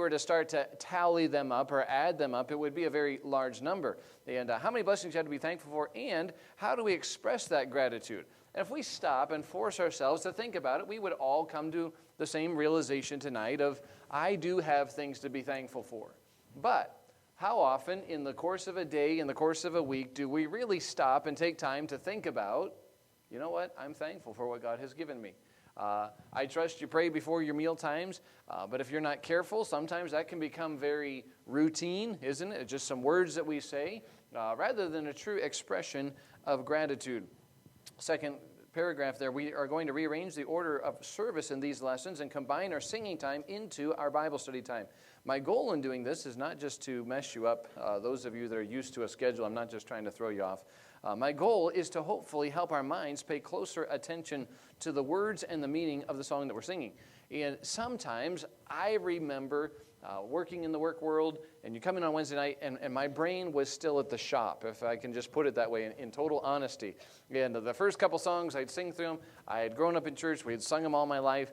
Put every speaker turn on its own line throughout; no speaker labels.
were to start to tally them up or add them up, it would be a very large number. And how many blessings you have to be thankful for, and how do we express that gratitude? And if we stop and force ourselves to think about it, we would all come to the same realization tonight of, I do have things to be thankful for. But how often in the course of a day, in the course of a week, do we really stop and take time to think about, you know what, I'm thankful for what God has given me. I trust you pray before your meal times, but if you're not careful, sometimes that can become very routine, isn't it? Just some words that we say, rather than a true expression of gratitude. Second paragraph there, we are going to rearrange the order of service in these lessons and combine our singing time into our Bible study time. My goal in doing this is not just to mess you up, those of you that are used to a schedule. I'm not just trying to throw you off. My goal is to hopefully help our minds pay closer attention to the words and the meaning of the song that we're singing. And sometimes I remember working in the work world, and you come in on Wednesday night, and my brain was still at the shop, if I can just put it that way, in total honesty. And the first couple songs, I'd sing through them. I had grown up in church. We had sung them all my life.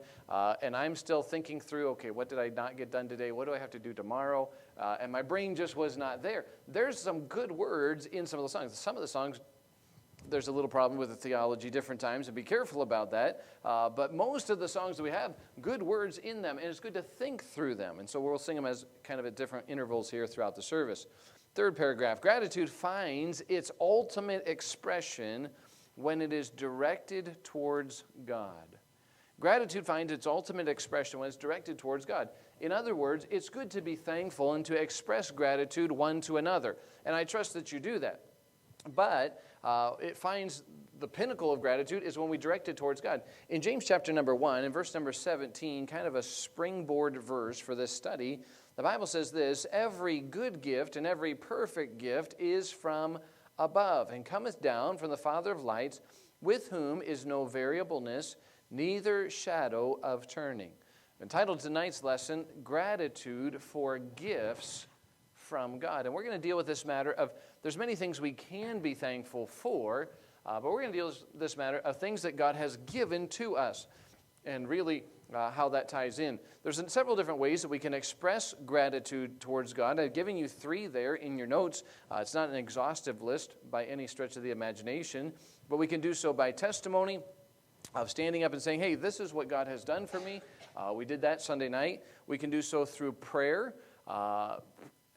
And I'm still thinking through, okay, what did I not get done today? What do I have to do tomorrow? And my brain just was not there. There's some good words in some of the songs. Some of the songs, there's a little problem with the theology different times, and be careful about that. But most of the songs that we have, good words in them, and it's good to think through them. And so we'll sing them as kind of at different intervals here throughout the service. Third paragraph, gratitude finds its ultimate expression when it is directed towards God. Gratitude finds its ultimate expression when it's directed towards God. In other words, it's good to be thankful and to express gratitude one to another. And I trust that you do that. But it finds the pinnacle of gratitude is when we direct it towards God. In James chapter number 1, in verse number 17, kind of a springboard verse for this study, the Bible says this, every good gift and every perfect gift is from above, and cometh down from the Father of lights, with whom is no variableness, neither shadow of turning. Entitled tonight's lesson, Gratitude for Gifts from God. And we're going to deal with this matter of, there's many things we can be thankful for, but we're going to deal with this matter of things that God has given to us, and really how that ties in. There's several different ways that we can express gratitude towards God. I've given you 3 there in your notes. It's not an exhaustive list by any stretch of the imagination, but we can do so by testimony, of standing up and saying, hey, this is what God has done for me. We did that Sunday night. We can do so through prayer.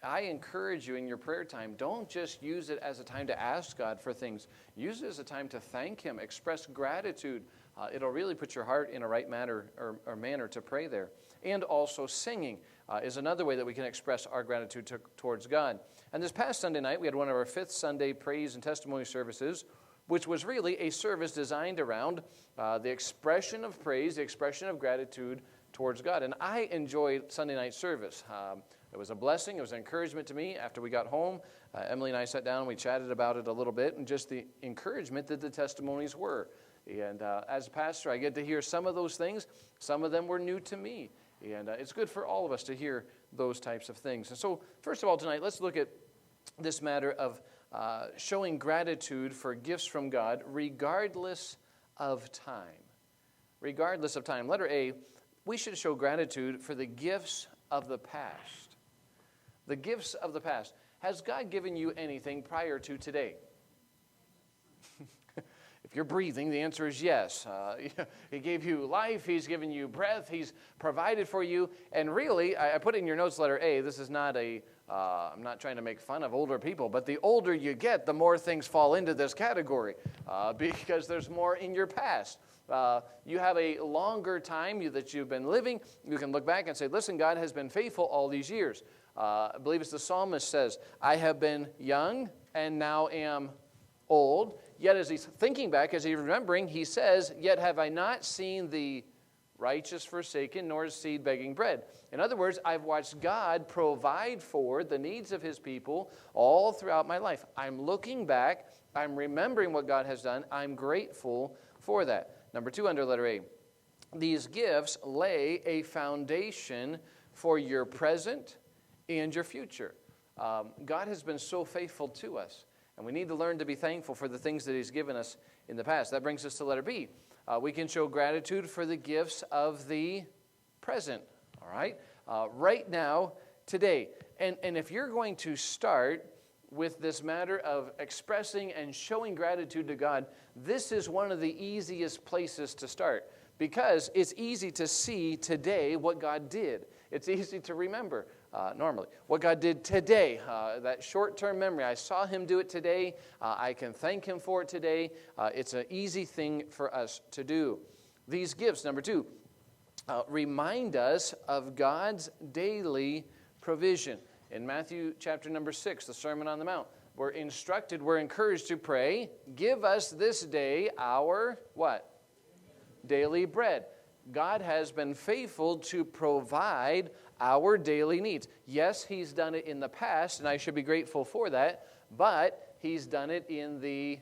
I encourage you in your prayer time, don't just use it as a time to ask God for things. Use it as a time to thank Him, express gratitude. It'll really put your heart in a right manner or manner to pray there. And also singing is another way that we can express our gratitude towards God. And this past Sunday night, we had one of our 5th Sunday praise and testimony services, which was really a service designed around the expression of praise, the expression of gratitude towards God. And I enjoyed Sunday night service. It was a blessing. It was an encouragement to me. After we got home, Emily and I sat down and we chatted about it a little bit, and just the encouragement that the testimonies were. And as a pastor, I get to hear some of those things. Some of them were new to me. And it's good for all of us to hear those types of things. And so, first of all, tonight, let's look at this matter of showing gratitude for gifts from God regardless of time. Regardless of time. Letter A, we should show gratitude for the gifts of the past. The gifts of the past. Has God given you anything prior to today? If you're breathing, the answer is yes. He gave you life. He's given you breath. He's provided for you. And really, I put in your notes letter A, this is not I'm not trying to make fun of older people, but the older you get, the more things fall into this category because there's more in your past. You have a longer time that you've been living. You can look back and say, listen, God has been faithful all these years. I believe it's the psalmist says, I have been young and now am old. Yet as he's thinking back, as he's remembering, he says, yet have I not seen the righteous forsaken, nor his seed begging bread. In other words, I've watched God provide for the needs of His people all throughout my life. I'm looking back. I'm remembering what God has done. I'm grateful for that. Number 2 under letter A. These gifts lay a foundation for your present and your future. God has been so faithful to us, and we need to learn to be thankful for the things that He's given us in the past. That brings us to letter B. We can show gratitude for the gifts of the present. All right? right now, today. And if you're going to start with this matter of expressing and showing gratitude to God, this is one of the easiest places to start because it's easy to see today what God did. It's easy to remember normally what God did today, that short-term memory. I saw him do it today. I can thank him for it today. It's an easy thing for us to do. These gifts, number 2, remind us of God's daily provision. In Matthew chapter number 6, the Sermon on the Mount, we're instructed, we're encouraged to pray, give us this day our, what? Daily bread. God has been faithful to provide our daily needs. Yes, he's done it in the past, and I should be grateful for that, but he's done it in the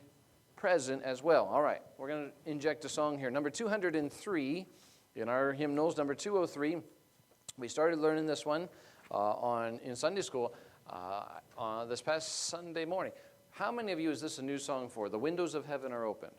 present as well. All right, we're going to inject a song here. Number 203 in our hymnals, number 203. We started learning this one in Sunday school this past Sunday morning. How many of you is this a new song for? The windows of heaven are open.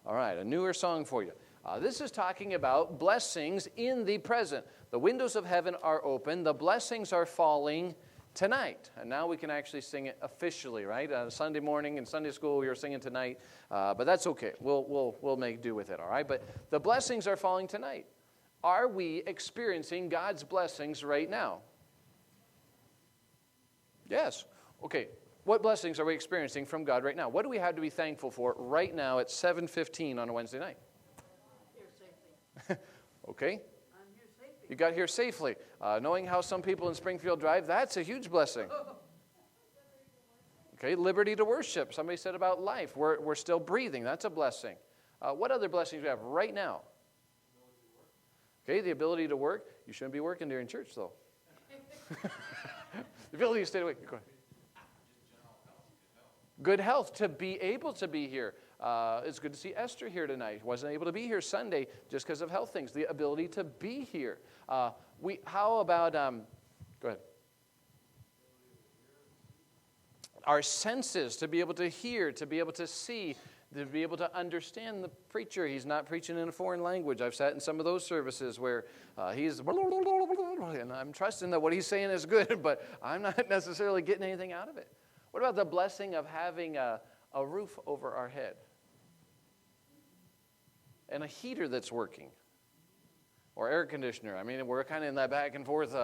All right, a newer song for you. This is talking about blessings in the present. The windows of heaven are open. The blessings are falling tonight. And now we can actually sing it officially, right? Sunday morning in Sunday school, we were singing tonight. But that's okay. We'll make do with it, all right? But the blessings are falling tonight. Are we experiencing God's blessings right now? Yes. Okay. What blessings are we experiencing from God right now? What do we have to be thankful for right now at 7:15 on a Wednesday night? Okay.
I'm here safely.
You got here safely. Knowing how some people in Springfield drive, that's a huge blessing. Okay, liberty to worship. Somebody said about life. We're still breathing. That's a blessing. What other blessings do we have right now? Okay, the ability to work. You shouldn't be working during church, though. The ability to stay awake. Go ahead. Good health, to be able to be here. It's good to see Esther here tonight. Wasn't able to be here Sunday just because of health things. The ability to be here. How about, go ahead. Our senses, to be able to hear, to be able to see, to be able to understand the preacher. He's not preaching in a foreign language. I've sat in some of those services where he's, and I'm trusting that what he's saying is good, but I'm not necessarily getting anything out of it. What about the blessing of having a roof over our head? And a heater that's working? Or air conditioner. I mean, we're kind of in that back and forth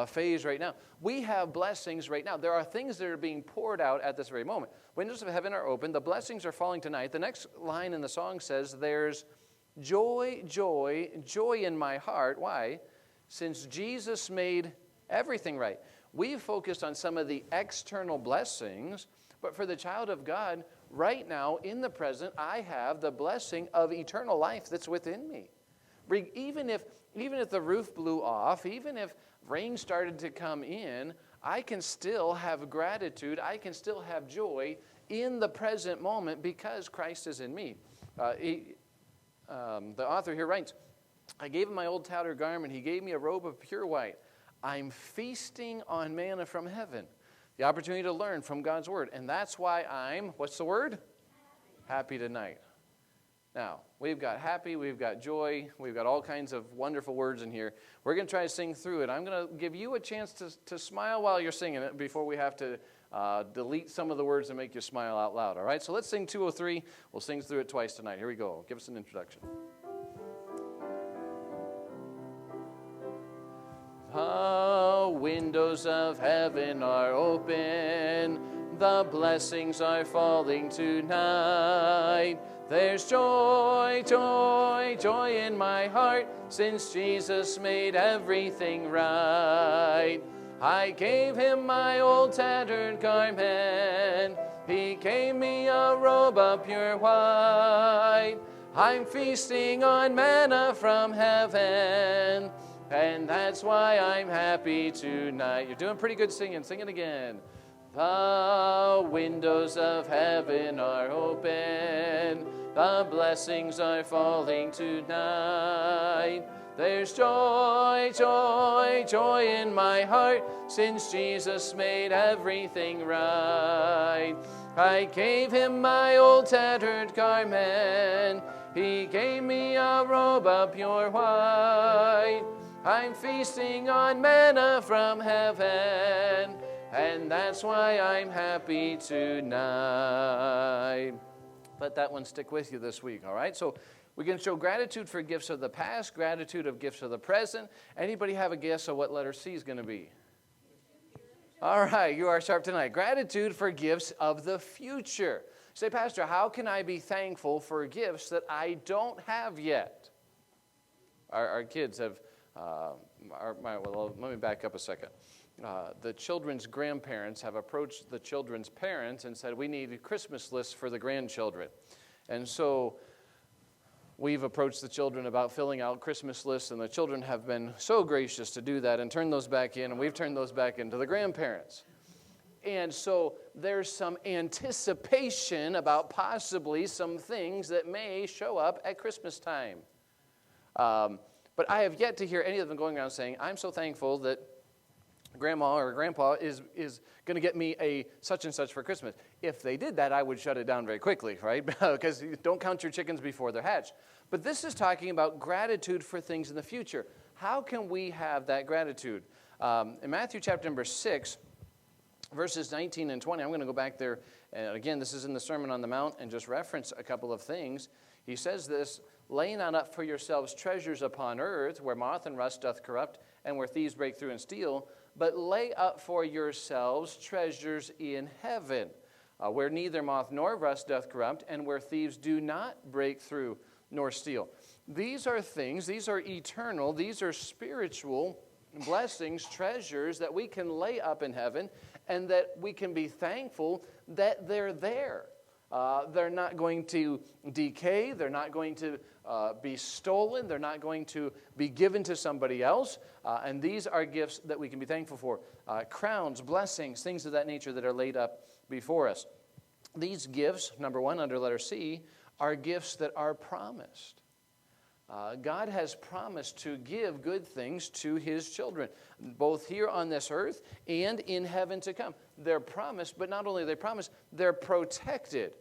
phase right now. We have blessings right now. There are things that are being poured out at this very moment. Windows of heaven are open. The blessings are falling tonight. The next line in the song says, there's joy, joy, joy in my heart. Why? Since Jesus made everything right. We've focused on some of the external blessings, but for the child of God, right now, in the present, I have the blessing of eternal life that's within me. Even if the roof blew off, even if rain started to come in, I can still have gratitude, I can still have joy in the present moment because Christ is in me. The author here writes, I gave him my old tattered garment, he gave me a robe of pure white. I'm feasting on manna from heaven. The opportunity to learn from God's word. And that's why I'm, what's the word? Happy tonight. Now, we've got happy, we've got joy, we've got all kinds of wonderful words in here. We're going to try to sing through it. I'm going to give you a chance to smile while you're singing it before we have to delete some of the words and make you smile out loud. All right, so let's sing 203. We'll sing through it twice tonight. Here we go. Give us an introduction. The windows of heaven are open. The blessings are falling tonight. There's joy, joy, joy in my heart, since Jesus made everything right. I gave him my old tattered garment. He gave me a robe of pure white. I'm feasting on manna from heaven, and that's why I'm happy tonight. You're doing pretty good singing. Sing it again. The windows of heaven are open. The blessings are falling tonight. There's joy, joy, joy in my heart, since Jesus made everything right. I gave him my old tattered garment. He gave me a robe of pure white. I'm feasting on manna from heaven, and that's why I'm happy tonight. Let that one stick with you this week, all right? So we can show gratitude for gifts of the past, gratitude of gifts of the present. Anybody have a guess of what letter C is going to be? All right, you are sharp tonight. Gratitude for gifts of the future. Say, Pastor, how can I be thankful for gifts that I don't have yet? Our kids have, let me back up a second. The children's grandparents have approached the children's parents and said, we need Christmas lists for the grandchildren. And so we've approached the children about filling out Christmas lists, and the children have been so gracious to do that and turn those back in, and we've turned those back into the grandparents. And so there's some anticipation about possibly some things that may show up at Christmas time. But I have yet to hear any of them going around saying, I'm so thankful that Grandma or Grandpa is going to get me a such and such for Christmas. If they did that, I would shut it down very quickly, right? Because you don't count your chickens before they're hatched. But this is talking about gratitude for things in the future. How can we have that gratitude? In Matthew chapter number 6, verses 19 and 20, I'm going to go back there. And again, this is in the Sermon on the Mount, and just reference a couple of things. He says this, lay not up for yourselves treasures upon earth, where moth and rust doth corrupt, and where thieves break through and steal, but lay up for yourselves treasures in heaven, where neither moth nor rust doth corrupt, and where thieves do not break through nor steal. These are things, these are eternal, these are spiritual blessings, treasures that we can lay up in heaven, and that we can be thankful that they're there. They're not going to decay. They're not going to be stolen. They're not going to be given to somebody else. And these are gifts that we can be thankful for. Crowns, blessings, things of that nature that are laid up before us. These gifts, number one, under letter C, are gifts that are promised. God has promised to give good things to his children, both here on this earth and in heaven to come. They're promised, but not only are they promised, they're protected.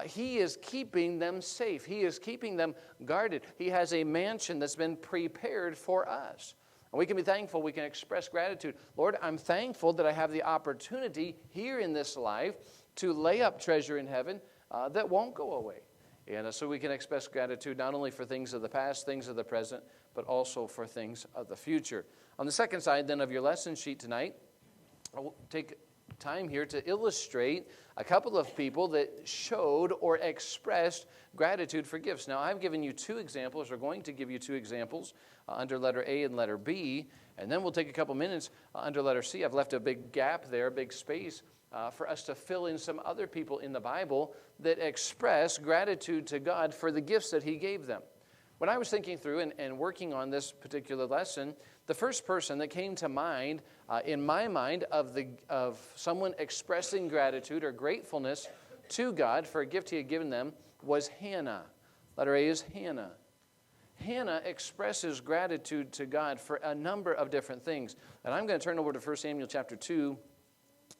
He is keeping them safe. He is keeping them guarded. He has a mansion that's been prepared for us. And we can be thankful. We can express gratitude. Lord, I'm thankful that I have the opportunity here in this life to lay up treasure in heaven that won't go away. And so we can express gratitude not only for things of the past, things of the present, but also for things of the future. On the second side then of your lesson sheet tonight, I'll take time here to illustrate a couple of people that showed or expressed gratitude for gifts. Now, I've given you two examples, or going to give you two examples under letter A and letter B, and then we'll take a couple minutes under letter C. I've left a big gap there, a big space for us to fill in some other people in the Bible that express gratitude to God for the gifts that he gave them. When I was thinking through and working on this particular lesson, the first person that came to mind in my mind of someone expressing gratitude or gratefulness to God for a gift he had given them was Hannah. Letter A is Hannah. Hannah expresses gratitude to God for a number of different things. And I'm going to turn over to 1 Samuel chapter 2,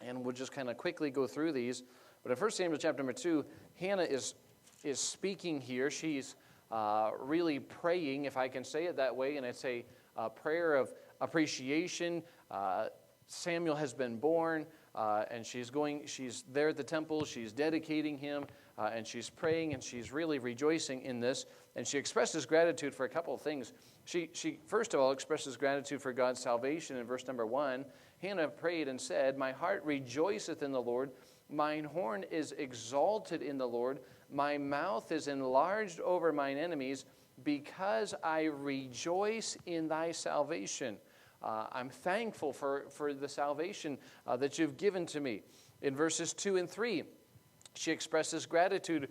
and we'll just kind of quickly go through these. But in 1 Samuel chapter number 2, Hannah is speaking here. She's really praying, if I can say it that way, and it's a prayer of appreciation. Samuel has been born, and she's there at the temple. She's dedicating him, and she's praying, and she's really rejoicing in this. And she expresses gratitude for a couple of things. She first of all expresses gratitude for God's salvation in verse number 1. Hannah prayed and said, "My heart rejoiceth in the Lord. Mine horn is exalted in the Lord. My mouth is enlarged over mine enemies, because I rejoice in thy salvation." I'm thankful for the salvation that you've given to me. In verses 2 and 3, she expresses gratitude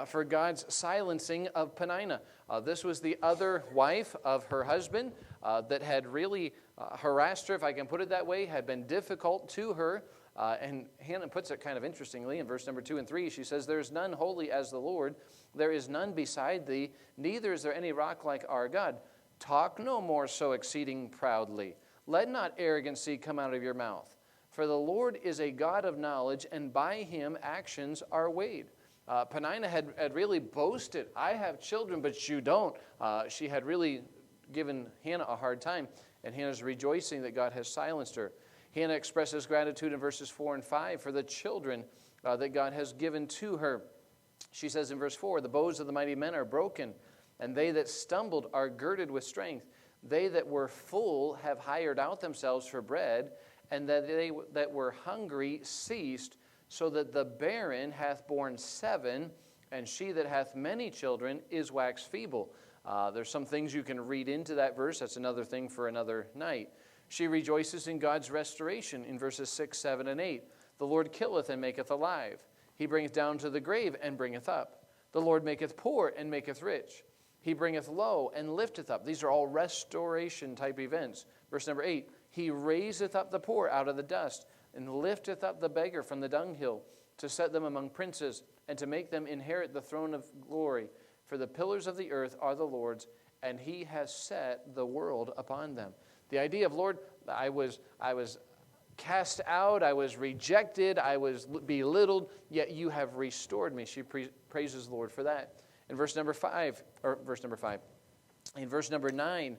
for God's silencing of Peninnah. This was the other wife of her husband that had really harassed her, if I can put it that way, had been difficult to her. And Hannah puts it kind of interestingly in verse number 2 and 3. She says, "There is none holy as the Lord. There is none beside thee. Neither is there any rock like our God. Talk no more so exceeding proudly. Let not arrogancy come out of your mouth. For the Lord is a God of knowledge, and by him actions are weighed." Peninnah had really boasted, "I have children, but you don't." She had really given Hannah a hard time. and Hannah's rejoicing that God has silenced her. Hannah expresses gratitude in verses 4 and 5 for the children that God has given to her. She says in verse 4, the bows of the mighty men are broken, and they that stumbled are girded with strength. They that were full have hired out themselves for bread, and that they that were hungry ceased, so that the barren hath borne 7, and she that hath many children is waxed feeble. There's some things you can read into that verse. That's another thing for another night. She rejoices in God's restoration in verses 6, 7, and 8. The Lord killeth and maketh alive. He bringeth down to the grave and bringeth up. The Lord maketh poor and maketh rich. He bringeth low and lifteth up. These are all restoration type events. Verse number 8, He raiseth up the poor out of the dust, and lifteth up the beggar from the dunghill, to set them among princes, and to make them inherit the throne of glory. For the pillars of the earth are the Lord's, and He has set the world upon them. The idea of, Lord, I was cast out, I was rejected, I was belittled, yet you have restored me. She praises the Lord for that. In verse number 5. In verse number 9,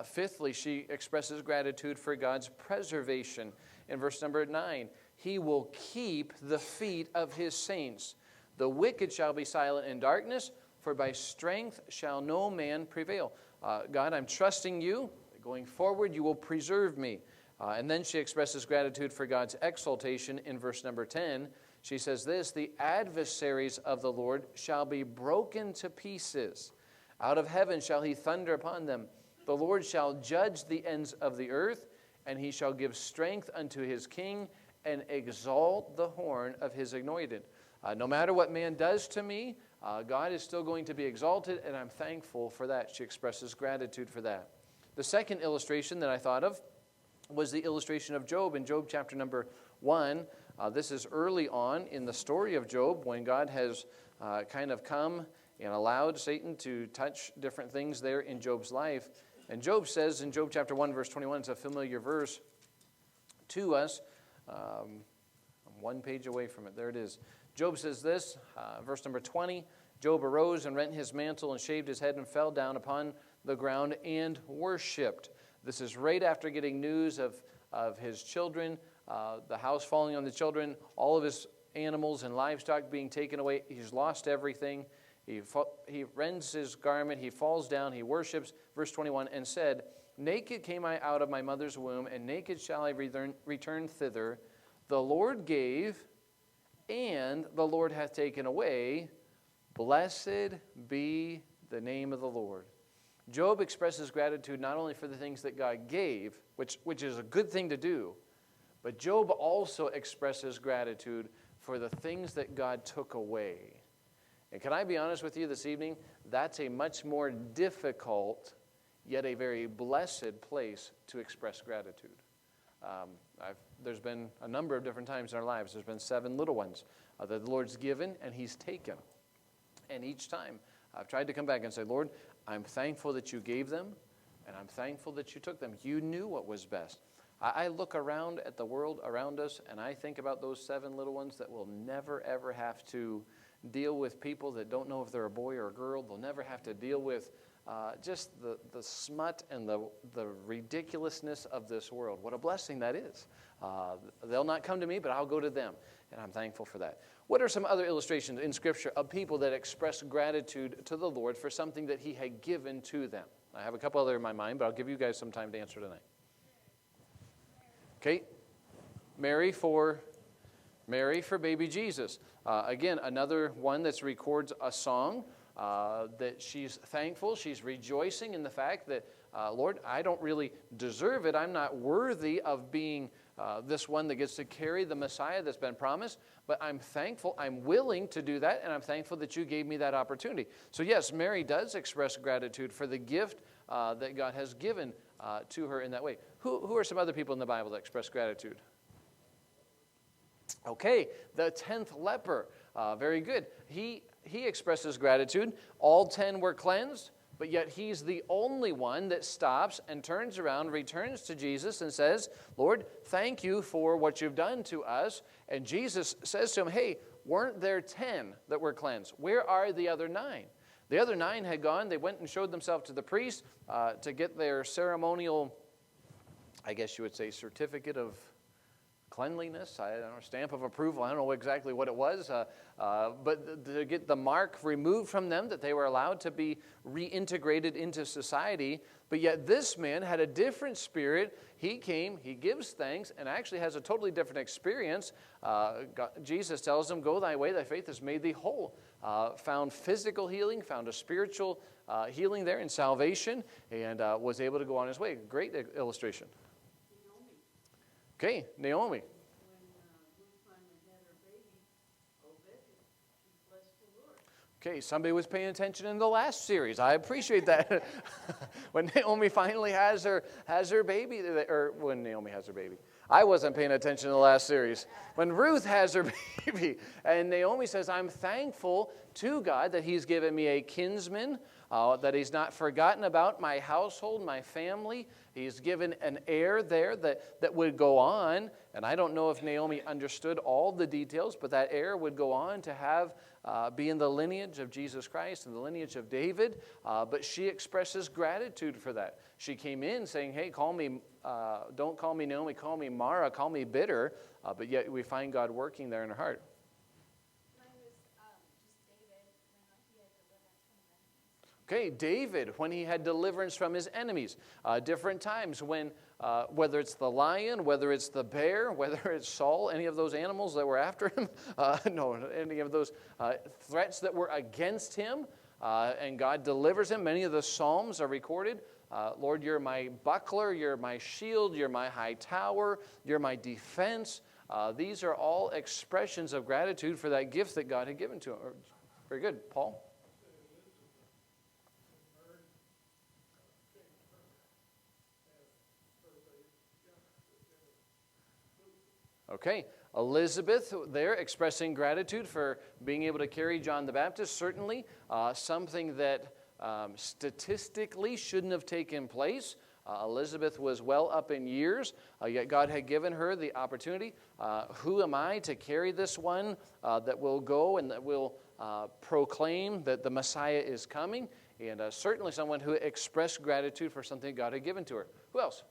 fifthly, she expresses gratitude for God's preservation. In verse number 9, He will keep the feet of His saints. The wicked shall be silent in darkness, for by strength shall no man prevail. God, I'm trusting you. Going forward, you will preserve me. And then she expresses gratitude for God's exaltation in verse number 10. She says this, the adversaries of the Lord shall be broken to pieces. Out of heaven shall He thunder upon them. The Lord shall judge the ends of the earth, and He shall give strength unto His king, and exalt the horn of His anointed. No matter what man does to me, God is still going to be exalted, and I'm thankful for that. She expresses gratitude for that. The second illustration that I thought of was the illustration of Job in Job chapter number 1. This is early on in the story of Job, when God has kind of come and allowed Satan to touch different things there in Job's life. And Job says in Job chapter 1, verse 21, it's a familiar verse to us. I'm one page away from it. There it is. Job says this, verse number 20, Job arose and rent his mantle and shaved his head and fell down upon the ground and worshipped. This is right after getting news of his children, the house falling on the children, all of his animals and livestock being taken away. He's lost everything. He rends his garment. He falls down. He worships. Verse 21, and said, naked came I out of my mother's womb, and naked shall I return thither. The Lord gave, and the Lord hath taken away. Blessed be the name of the Lord. Job expresses gratitude not only for the things that God gave, which is a good thing to do, but Job also expresses gratitude for the things that God took away. And can I be honest with you this evening? That's a much more difficult, yet a very blessed place to express gratitude. There's been a number of different times in our lives. There's been 7 little ones that the Lord's given and He's taken. And each time I've tried to come back and say, Lord, I'm thankful that you gave them, and I'm thankful that you took them. You knew what was best. I look around at the world around us, and I think about those 7 little ones that will never, ever have to deal with people that don't know if they're a boy or a girl. They'll never have to deal with just the smut and the ridiculousness of this world. What a blessing that is. They'll not come to me, but I'll go to them, and I'm thankful for that. What are some other illustrations in Scripture of people that express gratitude to the Lord for something that He had given to them? I have a couple other in my mind, but I'll give you guys some time to answer tonight. Okay, Mary for baby Jesus. Again, another one that records a song that she's thankful. She's rejoicing in the fact that, Lord, I don't really deserve it. I'm not worthy of being this one that gets to carry the Messiah that's been promised, but I'm thankful, I'm willing to do that, and I'm thankful that you gave me that opportunity. So yes, Mary does express gratitude for the gift that God has given to her in that way. Who are some other people in the Bible that express gratitude? Okay, the 10th leper. Very good. He expresses gratitude. All 10 were cleansed, but yet he's the only one that stops and turns around, returns to Jesus and says, Lord, thank you for what you've done to us. And Jesus says to him, hey, weren't there 10 that were cleansed? Where are the other 9? The other 9 had gone. They went and showed themselves to the priest to get their ceremonial I guess you would say, certificate of cleanliness, I don't know, stamp of approval. I don't know exactly what it was, but to get the mark removed from them, that they were allowed to be reintegrated into society. But yet this man had a different spirit. He came, he gives thanks, and actually has a totally different experience. Jesus tells him, go thy way, thy faith has made thee whole. Found physical healing, found a spiritual healing there in salvation, and was able to go on his way. Great illustration. Okay, Naomi. Okay, somebody was paying attention in the last series. I appreciate that. When Naomi finally has her baby, or when Naomi has her baby. I wasn't paying attention in the last series. When Ruth has her baby, and Naomi says, I'm thankful to God that he's given me a kinsman, that he's not forgotten about my household, my family. He's given an heir there that would go on. And I don't know if Naomi understood all the details, but that heir would go on to have be in the lineage of Jesus Christ and the lineage of David. But she expresses gratitude for that. She came in saying, hey, don't call me Naomi, call me Mara, call me bitter. But yet we find God working there in her heart. Okay, David, when he had deliverance from his enemies, different times when, whether it's the lion, whether it's the bear, whether it's Saul, any of those animals that were after him, any of those threats that were against him, and God delivers him. Many of the Psalms are recorded. Lord, you're my buckler, you're my shield, you're my high tower, you're my defense. These are all expressions of gratitude for that gift that God had given to him. Very good. Paul? Okay, Elizabeth there expressing gratitude for being able to carry John the Baptist. Certainly something that statistically shouldn't have taken place. Elizabeth was well up in years, yet God had given her the opportunity. Who am I to carry this one that will go and that will proclaim that the Messiah is coming? And certainly someone who expressed gratitude for something God had given to her. Who else?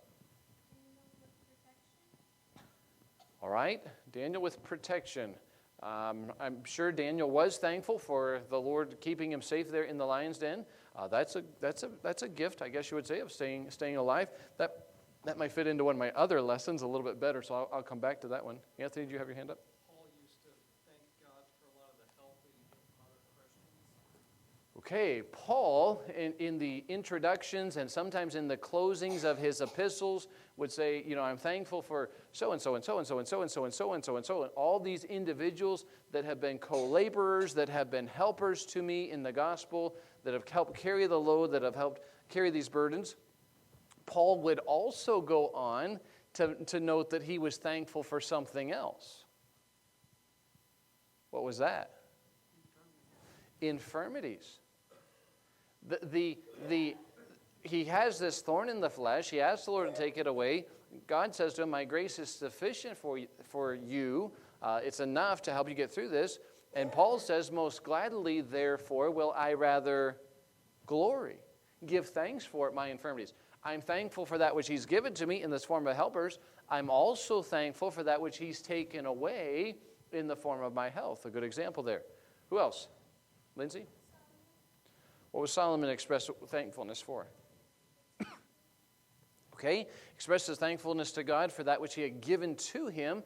All right, Daniel with protection. I'm sure Daniel was thankful for the Lord keeping him safe there in the lion's den. That's a gift, I guess you would say, of staying alive. That might fit into one of my other lessons a little bit better, so I'll come back to that one. Anthony, did you have your hand up?
Paul used to thank God for a lot of the help that he gave other Christians.
Okay, Paul, in the introductions and sometimes in the closings of his epistles, would say, I'm thankful for so-and-so and so-and-so and so-and-so and so-and-so and so, and all these individuals that have been co-laborers, that have been helpers to me in the gospel, that have helped carry the load, that have helped carry these burdens. Paul would also go on to note that he was thankful for something else. What was that? Infirmities. He has this thorn in the flesh. He asks the Lord to take it away. God says to him, my grace is sufficient for you. It's enough to help you get through this. And Paul says, most gladly, therefore, will I rather glory, give thanks for my infirmities. I'm thankful for that which he's given to me in this form of helpers. I'm also thankful for that which he's taken away in the form of my health. A good example there. Who else? Lindsay? What was Solomon express thankfulness for? Okay, expressed his thankfulness to God for that which he had given to him.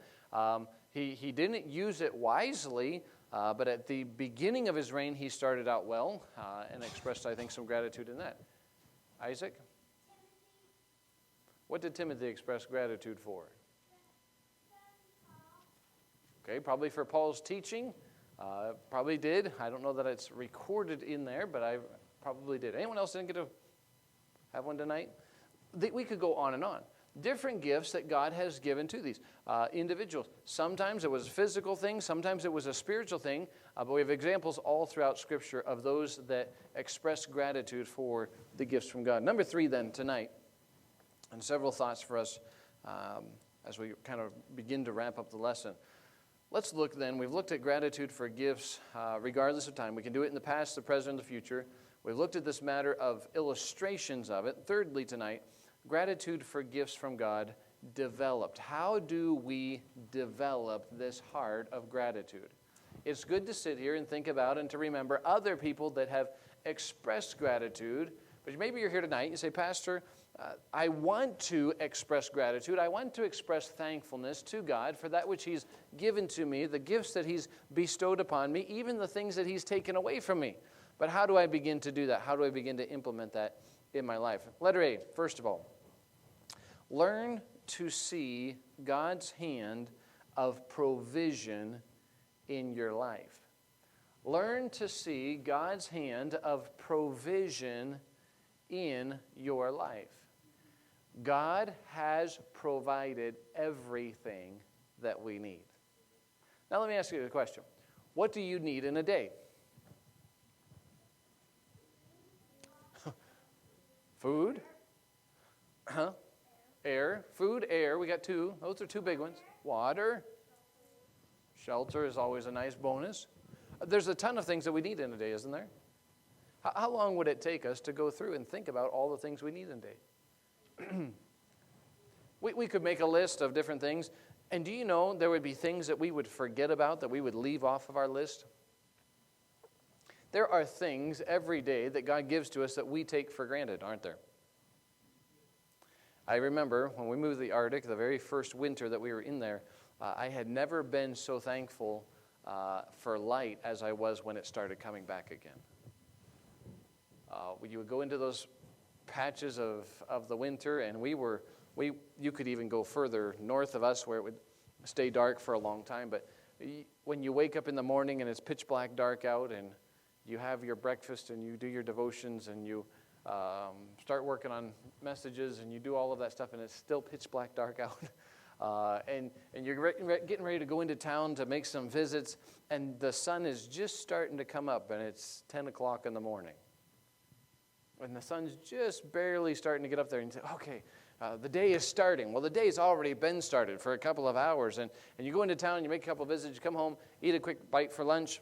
He didn't use it wisely, but at the beginning of his reign, he started out well and expressed, I think, some gratitude in that. Isaac? What did Timothy express gratitude for? Okay, probably for Paul's teaching. Probably did. I don't know that it's recorded in there, but I probably did. Anyone else didn't get to have one tonight? We could go on and on. Different gifts that God has given to these individuals. Sometimes it was a physical thing. Sometimes it was a spiritual thing. But we have examples all throughout Scripture of those that express gratitude for the gifts from God. Number 3 then tonight, and several thoughts for us as we kind of begin to wrap up the lesson. Let's look then. We've looked at gratitude for gifts regardless of time. We can do it in the past, the present, and the future. We've looked at this matter of illustrations of it. Thirdly tonight, gratitude for gifts from God developed. How do we develop this heart of gratitude? It's good to sit here and think about and to remember other people that have expressed gratitude. But maybe you're here tonight, you say, Pastor, I want to express gratitude. I want to express thankfulness to God for that which He's given to me, the gifts that He's bestowed upon me, even the things that He's taken away from me. But how do I begin to do that? How do I begin to implement that in my life? Letter A, first of all, learn to see God's hand of provision in your life. Learn to see God's hand of provision in your life. God has provided everything that we need. Now let me ask you a question. What do you need in a day? Food? Air. Food, air. We got two. Those are two big ones. Water. Shelter is always a nice bonus. There's a ton of things that we need in a day, isn't there? How long would it take us to go through and think about all the things we need in a day? We could make a list of different things. And do you know there would be things that we would forget about, that we would leave off of our list? There are things every day that God gives to us that we take for granted, aren't there? I remember when we moved to the Arctic, the very first winter that we were in there, I had never been so thankful for light as I was when it started coming back again. You would go into those patches of the winter, and you could even go further north of us where it would stay dark for a long time. But when you wake up in the morning and it's pitch black dark out, and you have your breakfast and you do your devotions and you start working on messages and you do all of that stuff, and it's still pitch black dark out. And you're getting ready to go into town to make some visits, and the sun is just starting to come up, and it's 10 o'clock in the morning. And the sun's just barely starting to get up there, and you say, okay, the day is starting. Well, the day's already been started for a couple of hours, and you go into town, you make a couple of visits, you come home, eat a quick bite for lunch,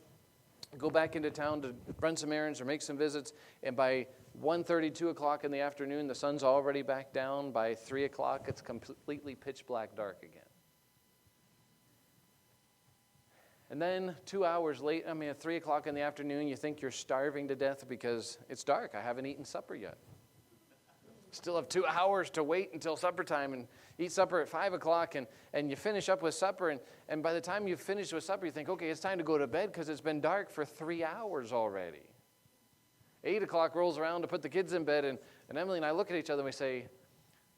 go back into town to run some errands or make some visits, and by 1:30, 2 o'clock in the afternoon, the sun's already back down. By 3 o'clock, it's completely pitch black dark again. And then 2 hours late, at 3 o'clock in the afternoon, you think you're starving to death because it's dark. I haven't eaten supper yet. Still have 2 hours to wait until supper time and eat supper at 5 o'clock, and you finish up with supper, and by the time you've finished with supper, you think, okay, it's time to go to bed because it's been dark for 3 hours already. 8 o'clock rolls around to put the kids in bed, and Emily and I look at each other and we say,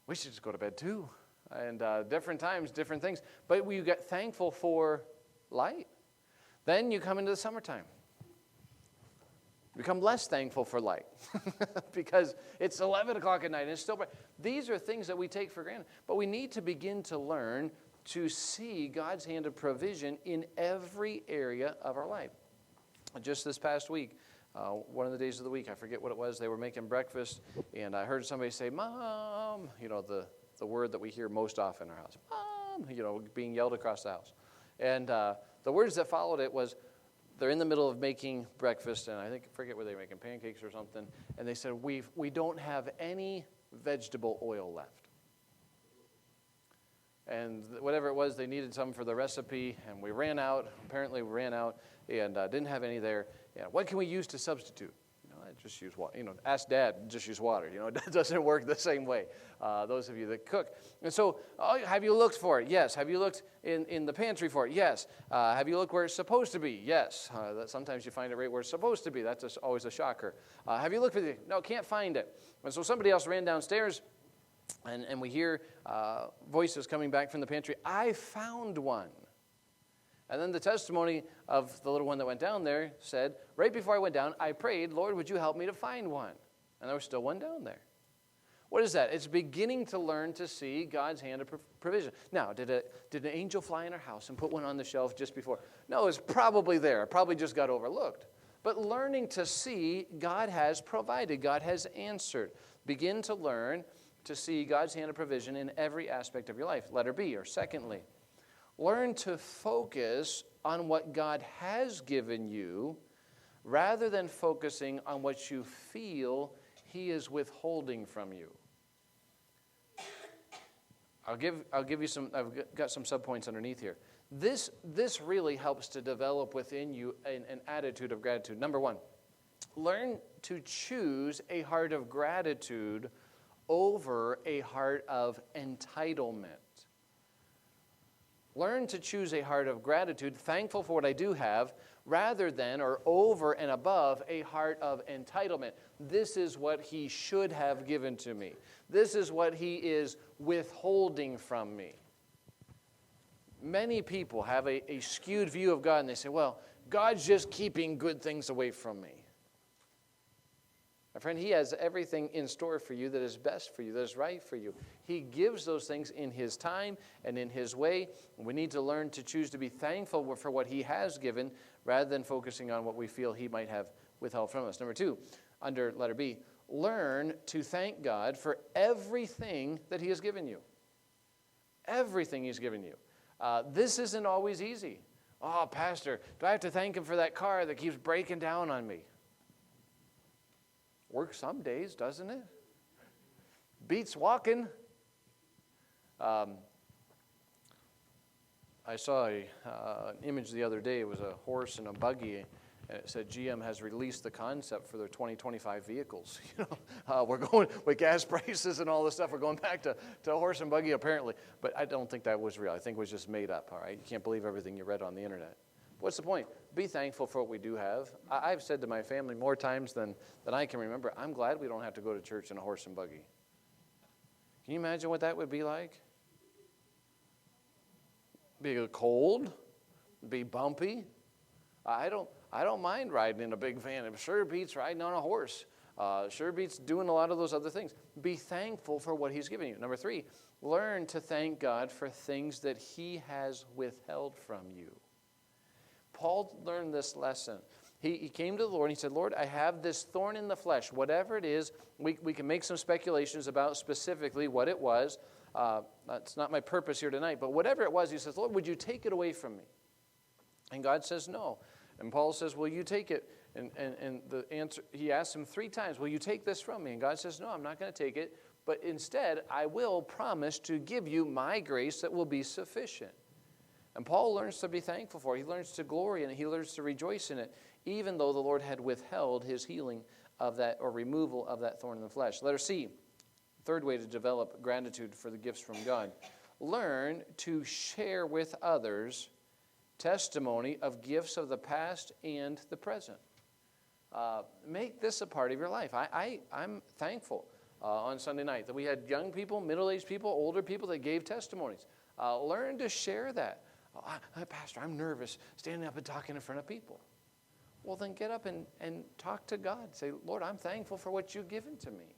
we should just go to bed too. And different times, different things. But we get thankful for light. Then you come into the summertime. Become less thankful for light because it's 11 o'clock at night and it's still bright. These are things that we take for granted. But we need to begin to learn to see God's hand of provision in every area of our life. Just this past week, one of the days of the week, I forget what it was, they were making breakfast, and I heard somebody say, Mom, the word that we hear most often in our house, Mom, being yelled across the house. And the words that followed it was, they're in the middle of making breakfast, and I forget whether they were making pancakes or something, and they said, we don't have any vegetable oil left. And whatever it was, they needed some for the recipe, and we ran out. Apparently, we ran out and didn't have any there. Yeah, what can we use to substitute? I just use water. Ask Dad, just use water. It doesn't work the same way, those of you that cook. And so, have you looked for it? Yes. Have you looked in the pantry for it? Yes. Have you looked where it's supposed to be? Yes. Sometimes you find it right where it's supposed to be. That's always a shocker. Have you looked for it? No, can't find it. And so somebody else ran downstairs, and we hear voices coming back from the pantry. I found one. And then the testimony of the little one that went down there said, right before I went down, I prayed, Lord, would you help me to find one? And there was still one down there. What is that? It's beginning to learn to see God's hand of provision. Now, did an angel fly in our house and put one on the shelf just before? No, it's probably there. It probably just got overlooked. But learning to see God has provided. God has answered. Begin to learn to see God's hand of provision in every aspect of your life. Letter B, or secondly, learn to focus on what God has given you rather than focusing on what you feel He is withholding from you. I'll give you some, I've got some subpoints underneath here. This really helps to develop within you an attitude of gratitude. Number one, learn to choose a heart of gratitude over a heart of entitlement. Learn to choose a heart of gratitude, thankful for what I do have, rather than or over and above a heart of entitlement. This is what he should have given to me. This is what he is withholding from me. Many people have a skewed view of God, and they say, well, God's just keeping good things away from me. My friend, he has everything in store for you that is best for you, that is right for you. He gives those things in his time and in his way. We need to learn to choose to be thankful for what he has given rather than focusing on what we feel he might have withheld from us. Number two, under letter B, learn to thank God for everything that he has given you. Everything he's given you. This isn't always easy. Oh, Pastor, do I have to thank him for that car that keeps breaking down on me? Works some days, doesn't it? Beats walking. I saw an image the other day. It was a horse and a buggy, and it said GM has released the concept for their 2025 vehicles. We're going with gas prices and all this stuff. We're going back to horse and buggy apparently, but I don't think that was real. I think it was just made up. All right, you can't believe everything you read on the internet. What's the point? Be thankful for what we do have. I've said to my family more times than I can remember, I'm glad we don't have to go to church in a horse and buggy. Can you imagine what that would be like? Be cold, be bumpy. I don't mind riding in a big van. It sure beats riding on a horse. Sure beats doing a lot of those other things. Be thankful for what he's given you. Number three, learn to thank God for things that he has withheld from you. Paul learned this lesson. He came to the Lord and he said, Lord, I have this thorn in the flesh. Whatever it is, we can make some speculations about specifically what it was. That's not my purpose here tonight. But whatever it was, he says, Lord, would you take it away from me? And God says, no. And Paul says, will you take it? And the answer, he asks him 3 times, will you take this from me? And God says, no, I'm not going to take it. But instead, I will promise to give you my grace that will be sufficient. And Paul learns to be thankful for it. He learns to glory in it. He learns to rejoice in it, even though the Lord had withheld his healing of that or removal of that thorn in the flesh. Letter C, third way to develop gratitude for the gifts from God. Learn to share with others testimony of gifts of the past and the present. Make this a part of your life. I'm thankful on Sunday night that we had young people, middle-aged people, older people that gave testimonies. Learn to share that. Pastor, I'm nervous standing up and talking in front of people. Well, then get up and talk to God. Say, Lord, I'm thankful for what you've given to me.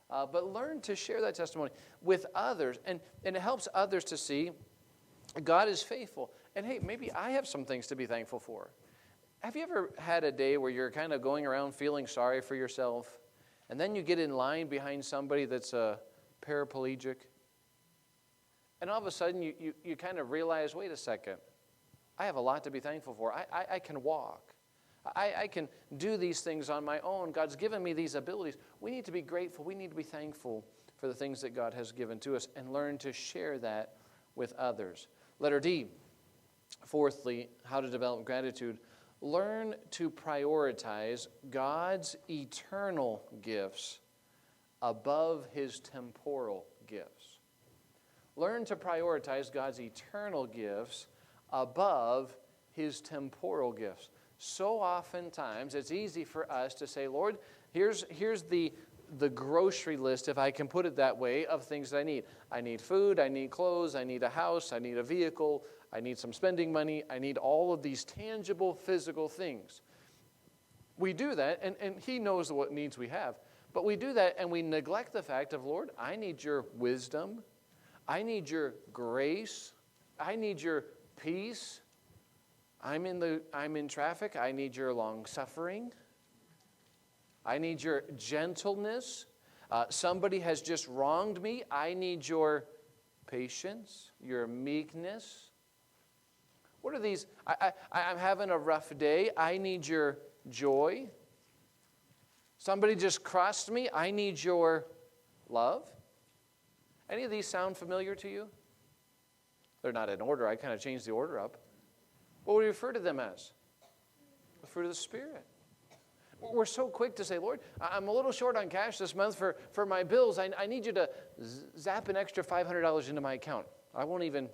But learn to share that testimony with others. And it helps others to see God is faithful. And hey, maybe I have some things to be thankful for. Have you ever had a day where you're kind of going around feeling sorry for yourself, and then you get in line behind somebody that's a paraplegic? And all of a sudden, you kind of realize, wait a second, I have a lot to be thankful for. I can walk. I can do these things on my own. God's given me these abilities. We need to be grateful. We need to be thankful for the things that God has given to us and learn to share that with others. Letter D, fourthly, how to develop gratitude. Learn to prioritize God's eternal gifts above his temporal gifts. Learn to prioritize God's eternal gifts above his temporal gifts. So oftentimes, it's easy for us to say, Lord, here's the grocery list, if I can put it that way, of things that I need. I need food, I need clothes, I need a house, I need a vehicle, I need some spending money, I need all of these tangible physical things. We do that, and he knows what needs we have. But we do that, and we neglect the fact of, Lord, I need your wisdom, I need your grace, I need your peace. I'm in traffic, I need your long suffering. I need your gentleness. Somebody has just wronged me. I need your patience, your meekness. What are these? I'm having a rough day. I need your joy. Somebody just crossed me. I need your love. Any of these sound familiar to you? They're not in order. I kind of changed the order up. What would we refer to them as? The fruit of the Spirit. We're so quick to say, Lord, I'm a little short on cash this month for my bills. I need you to zap an extra $500 into my account. I won't even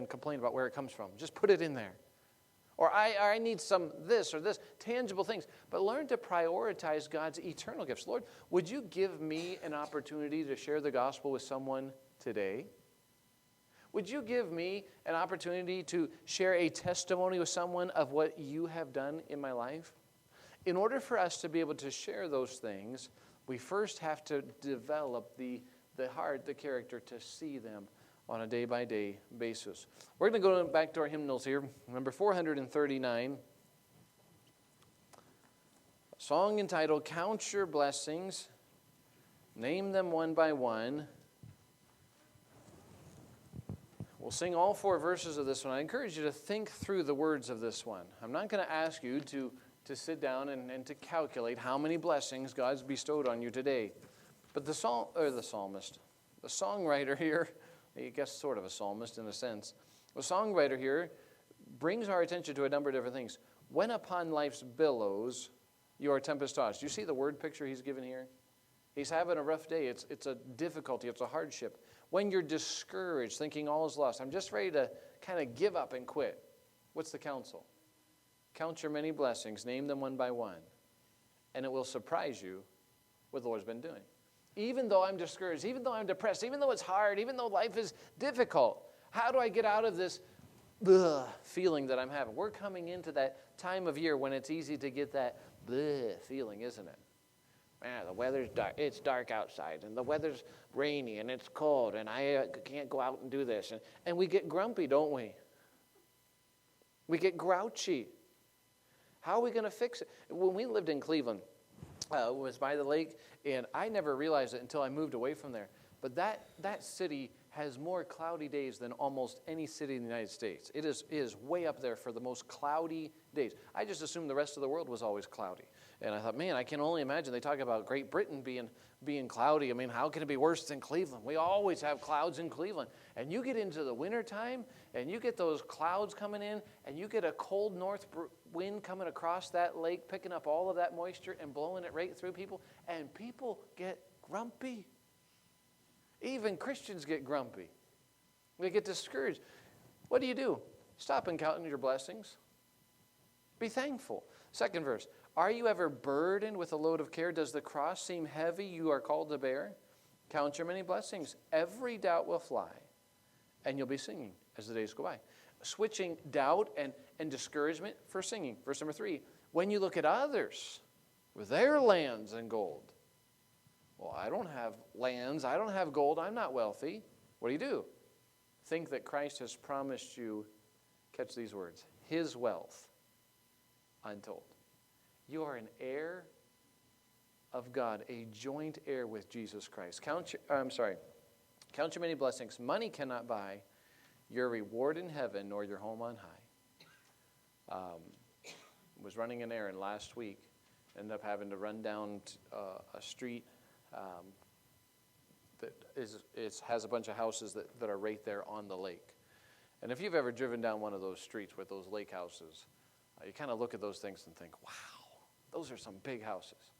complain about where it comes from. Just put it in there. Or I need some this or this, tangible things. But learn to prioritize God's eternal gifts. Lord, would you give me an opportunity to share the gospel with someone today? Would you give me an opportunity to share a testimony with someone of what you have done in my life? In order for us to be able to share those things, we first have to develop the heart, the character, to see them on a day-by-day basis. We're going to go back to our hymnals here. Number 439. A song entitled, Count Your Blessings. Name them one by one. We'll sing all 4 verses of this one. I encourage you to think through the words of this one. I'm not going to ask you to sit down and to calculate how many blessings God's bestowed on you today. But the psalmist, the songwriter here, I guess sort of a psalmist in a sense, the songwriter here brings our attention to a number of different things. When upon life's billows you are tempest-tossed. Do you see the word picture he's given here? He's having a rough day. It's a difficulty. It's a hardship. When you're discouraged, thinking all is lost, I'm just ready to kind of give up and quit. What's the counsel? Count your many blessings, name them one by one, and it will surprise you what the Lord's been doing. Even though I'm discouraged, even though I'm depressed, even though it's hard, even though life is difficult, how do I get out of this feeling that I'm having? We're coming into that time of year when it's easy to get that feeling, isn't it? Man, the weather's dark. It's dark outside, and the weather's rainy, and it's cold, and I can't go out and do this. And we get grumpy, don't we? We get grouchy. How are we going to fix it? When we lived in Cleveland, it was by the lake, and I never realized it until I moved away from there. But that city has more cloudy days than almost any city in the United States. It is way up there for the most cloudy days. I just assumed the rest of the world was always cloudy. And I thought, man, I can only imagine. They talk about Great Britain being cloudy. I mean, how can it be worse than Cleveland? We always have clouds in Cleveland. And you get into the wintertime, and you get those clouds coming in, and you get a cold north wind coming across that lake, picking up all of that moisture and blowing it right through people, and people get grumpy. Even Christians get grumpy. They get discouraged. What do? Stop and count your blessings. Be thankful. Second verse. Are you ever burdened with a load of care? Does the cross seem heavy you are called to bear? Count your many blessings. Every doubt will fly, and you'll be singing as the days go by. Switching doubt and discouragement for singing. Verse number 3. When you look at others with their lands and gold. Well, I don't have lands. I don't have gold. I'm not wealthy. What do? Think that Christ has promised you, catch these words, his wealth untold. You are an heir of God, a joint heir with Jesus Christ. Count your many blessings. Money cannot buy your reward in heaven nor your home on high. Was running an errand last week. Ended up having to run down a street that has a bunch of houses that are right there on the lake. And if you've ever driven down one of those streets with those lake houses, you kind of look at those things and think, wow, those are some big houses.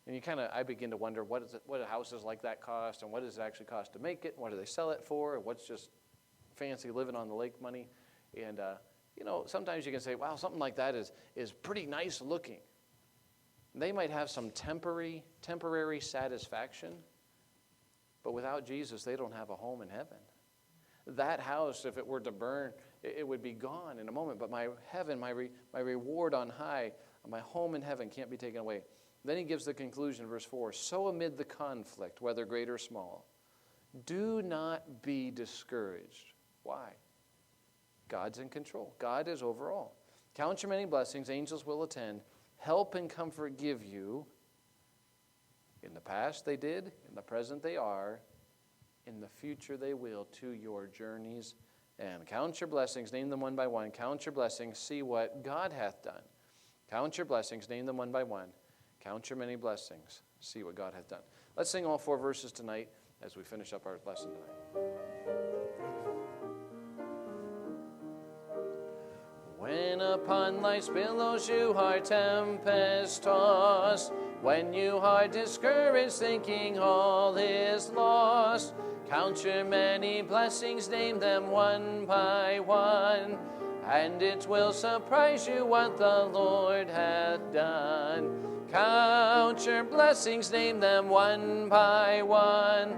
And I begin to wonder, what do houses like that cost, and what does it actually cost to make it, what do they sell it for, and what's just fancy living on the lake money. And, sometimes you can say, wow, something like that is pretty nice looking. They might have some temporary satisfaction, but without Jesus, they don't have a home in heaven. That house, if it were to burn, it would be gone in a moment. But my heaven, my reward on high, my home in heaven can't be taken away. Then he gives the conclusion, verse 4. So amid the conflict, whether great or small, do not be discouraged. Why? God's in control. God is over all. Count your many blessings. Angels will attend. Help and comfort give you. In the past they did. In the present they are. In the future they will, to your journeys. And count your blessings. Name them one by one. Count your blessings. See what God hath done. Count your blessings. Name them one by one. Count your many blessings. See what God hath done. Let's sing all 4 verses tonight. as we finish up our lesson tonight. When upon life's billows you are tempest tossed, when you are discouraged thinking all is lost, count your many blessings, name them one by one, and it will surprise you what the Lord hath done. Count your blessings, name them one by one.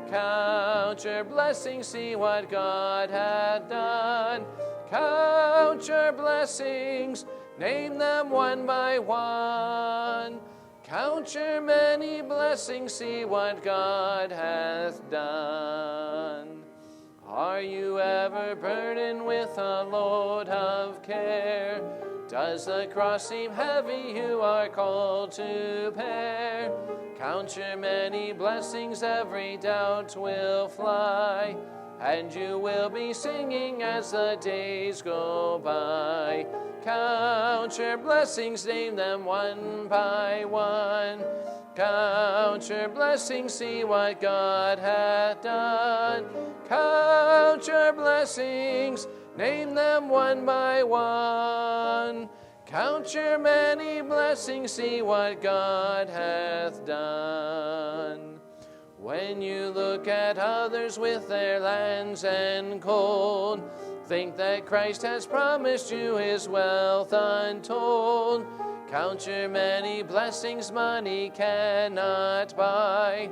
Count your blessings, see what God hath done. Count your blessings, name them one by one. Count your many blessings, see what God hath done. Are you ever burdened with a load of care? Does the cross seem heavy you are called to bear? Count your many blessings, every doubt will fly, and you will be singing as the days go by. Count your blessings, name them one by one. Count your blessings, see what God hath done. Count your blessings, name them one by one. Count your many blessings, see what God hath done. When you look at others with their lands and gold, think that Christ has promised you his wealth untold. Count your many blessings money cannot buy,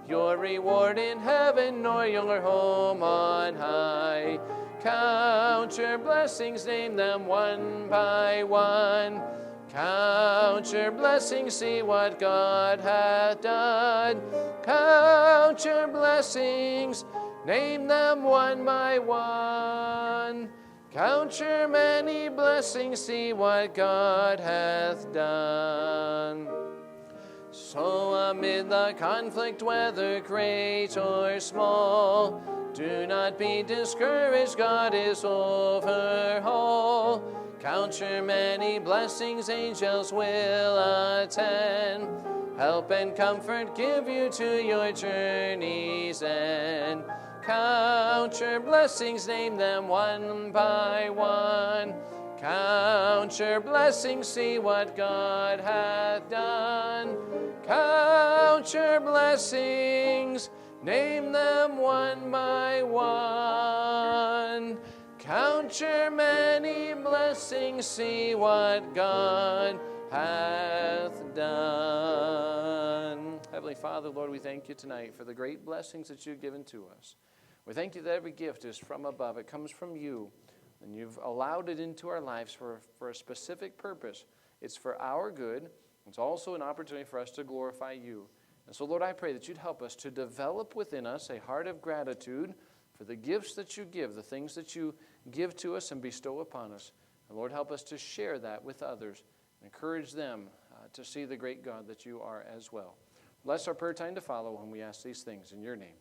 your reward in heaven nor your home on high. Count your blessings, name them one by one. Count your blessings, see what God hath done. Count your blessings, name them one by one. Count your many blessings, see what God hath done. So amid the conflict, whether great or small, do not be discouraged, God is over all. Count your many blessings, angels will attend. Help and comfort give you to your journey's end. Count your blessings, name them one by one. Count your blessings, see what God hath done. Count your blessings, name them one by one. Count your many blessings, see what God hath done. Heavenly Father, Lord, we thank you tonight for the great blessings that you've given to us. We thank you that every gift is from above. It comes from you, and you've allowed it into our lives for a specific purpose. It's for our good. It's also an opportunity for us to glorify you. And so, Lord, I pray that you'd help us to develop within us a heart of gratitude for the gifts that you give, the things that you give to us and bestow upon us. And Lord, help us to share that with others and encourage them to see the great God that you are as well. Bless our prayer time to follow when we ask these things in your name.